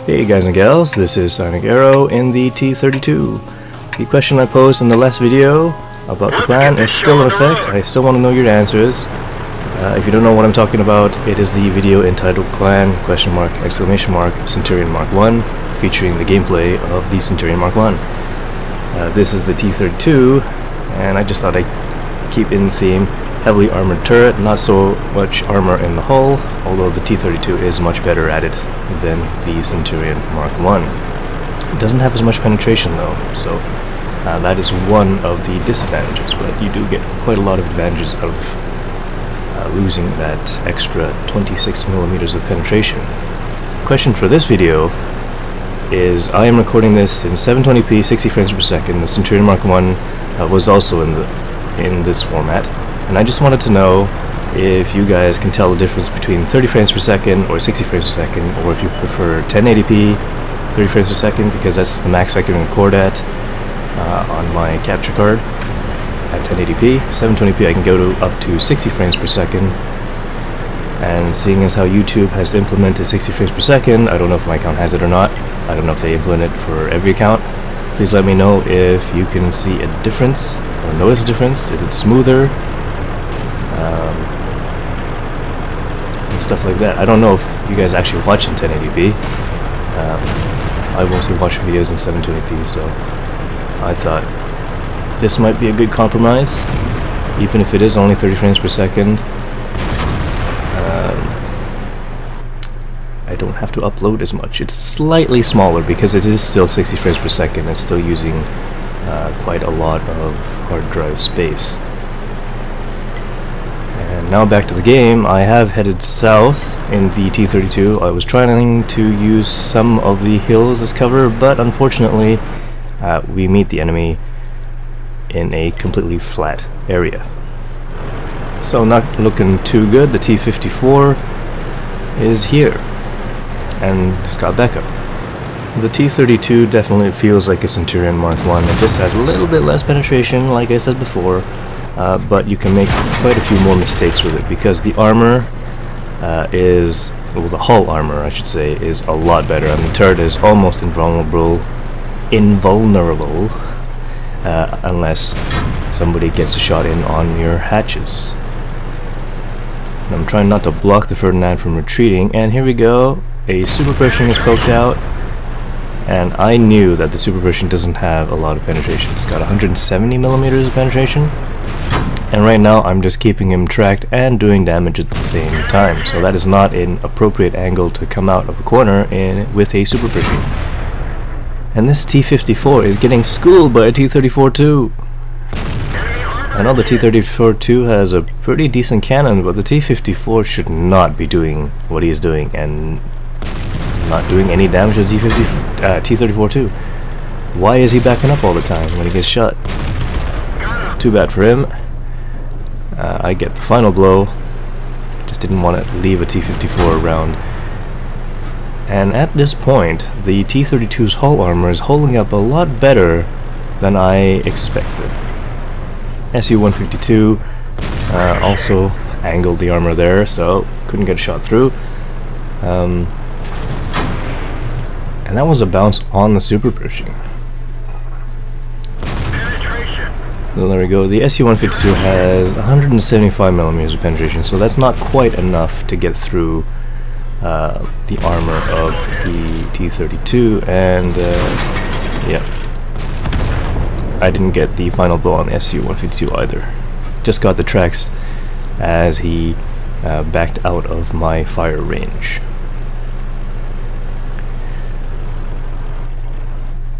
Hey guys and gals, this is Sonic Arrow in the T32. The question I posed in the last video about the clan is still in effect. I still want to know your answers. If you don't know what I'm talking about, it is the video entitled Clan Centurion Mark 1 featuring the gameplay of the Centurion Mark 1. This is the T32 and I just thought I'd keep in theme. Heavily armored turret, not so much armor in the hull, although the T32 is much better at it than the Centurion Mark 1. It doesn't have as much penetration though, so that is one of the disadvantages, but you do get quite a lot of advantages of losing that extra 26mm of penetration. Question for this video is, I am recording this in 720p 60 frames per second. The Centurion Mark 1 was also in this format. And I just wanted to know if you guys can tell the difference between 30 frames per second or 60 frames per second, or if you prefer 1080p 30 frames per second, because that's the max I can record at on my capture card at 1080p. 720p I can go to up to 60 frames per second, and seeing as how YouTube has implemented 60 frames per second, I don't know if my account has it or not. I don't know if they implement it for every account. Please let me know if you can see a difference or notice a difference. Is it smoother? And stuff like that. I don't know if you guys actually watch in 1080p. I mostly watch videos in 720p, so I thought this might be a good compromise, even if it is only 30 frames per second. I don't have to upload as much. It's slightly smaller because it is still 60 frames per second and still using quite a lot of hard drive space. And now back to the game. I have headed south in the T32. I was trying to use some of the hills as cover, but unfortunately we meet the enemy in a completely flat area. So not looking too good. The T54 is here and it's got backup. The T32 definitely feels like a Centurion Mark 1. It just has a little bit less penetration, like I said before, but you can make quite a few more mistakes with it because the armor well, the hull armor I should say, is a lot better, and the turret is almost invulnerable unless somebody gets a shot in on your hatches. And I'm trying not to block the Ferdinand from retreating, and here we go. A super Pershing is poked out, and I knew that the super Pershing doesn't have a lot of penetration. It's got 170mm of penetration, and right now I'm just keeping him tracked and doing damage at the same time, so that is not an appropriate angle to come out of a corner with a super Pershing. And this T54 is getting schooled by a T34 too. I know the T34 too has a pretty decent cannon, but the T54 should not be doing what he is doing and not doing any damage to the T34 too. Why is he backing up all the time when he gets shot? Too bad for him. I get the final blow. Just didn't want to leave a T54 around. And at this point, the T32's hull armor is holding up a lot better than I expected. SU-152 also angled the armor there, so couldn't get a shot through. And that was a bounce on the super Pershing. So there we go. The SU-152 has 175mm of penetration, so that's not quite enough to get through the armor of the T32, and yeah, I didn't get the final blow on the SU-152 either. Just got the tracks as he backed out of my fire range.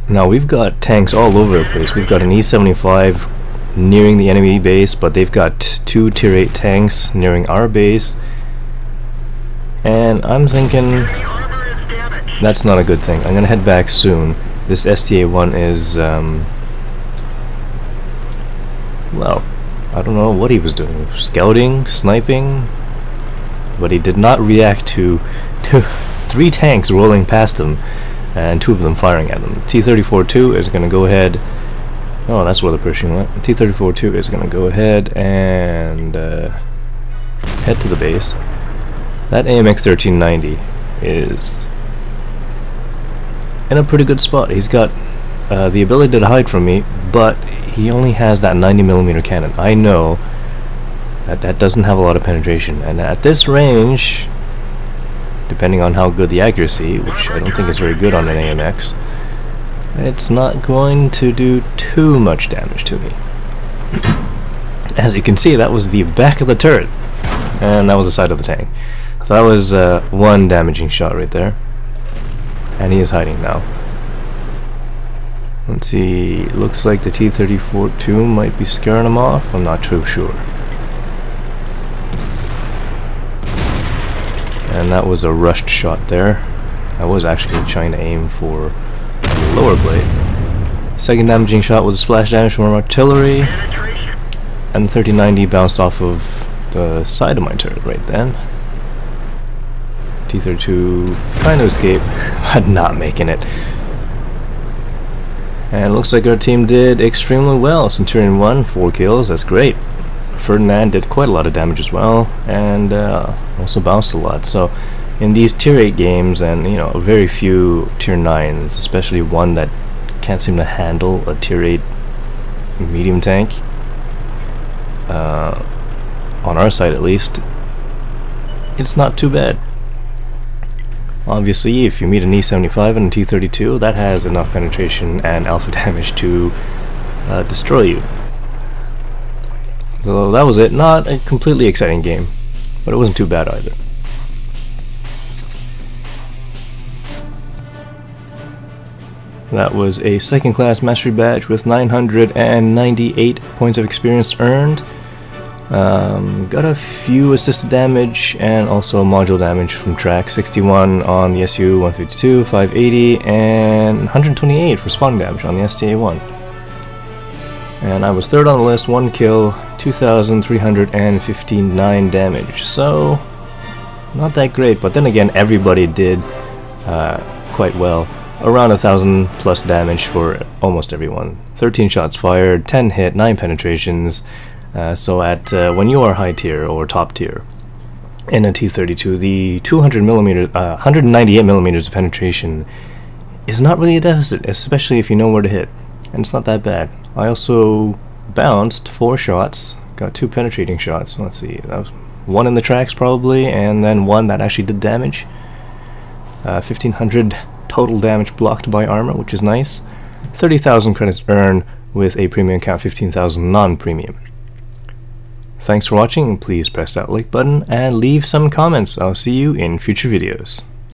Now we've got tanks all over the place. We've got an E-75 nearing the enemy base, but they've got two Tier 8 tanks nearing our base, and I'm thinking that's not a good thing. I'm gonna head back soon. This STA-1 is well, I don't know what he was doing, scouting, sniping, but he did not react to three tanks rolling past him and two of them firing at him. T-34-2 is going to go ahead. Oh, that's where the Pershing went. T-34-2 is going to go ahead and head to the base. That AMX 1390 is in a pretty good spot. He's got the ability to hide from me, but he only has that 90mm cannon. I know that that doesn't have a lot of penetration, and at this range, depending on how good the accuracy, which I don't think is very good on an AMX, it's not going to do too much damage to me. As you can see, that was the back of the turret, and that was the side of the tank. So that was one damaging shot right there, and he is hiding now. Let's see, looks like the T32 might be scaring him off. I'm not too sure. And that was a rushed shot there. I was actually trying to aim for the lower blade. Second damaging shot was a splash damage from artillery, and the 3090 bounced off of the side of my turret right then. T32 trying to escape, but not making it. And it looks like our team did extremely well. Centurion won, 4 kills, that's great. Ferdinand did quite a lot of damage as well, and also bounced a lot. So in these tier 8 games, and you know, very few tier 9s, especially one that can't seem to handle a tier 8 medium tank, on our side at least, it's not too bad. Obviously, if you meet an E75 and a T32, that has enough penetration and alpha damage to destroy you. So that was it. Not a completely exciting game, but it wasn't too bad either. That was a second class mastery badge with 998 points of experience earned. Got a few assisted damage and also module damage from track. 61 on the SU 152, 580, and 128 for spawning damage on the STA-1. And I was third on the list, 1 kill, 2,359 damage. So, not that great, but then again, everybody did quite well. Around 1,000 plus damage for almost everyone. 13 shots fired, 10 hit, 9 penetrations. So at when you are high tier or top tier in a T32, the 198mm of penetration is not really a deficit, especially if you know where to hit, and it's not that bad. I also bounced 4 shots, got 2 penetrating shots. Let's see, that was 1 in the tracks probably, and then 1 that actually did damage. 1,500 total damage blocked by armor, which is nice. 30,000 credits earned with a premium account, 15,000 non-premium. Thanks for watching, and please press that like button and leave some comments. I'll see you in future videos.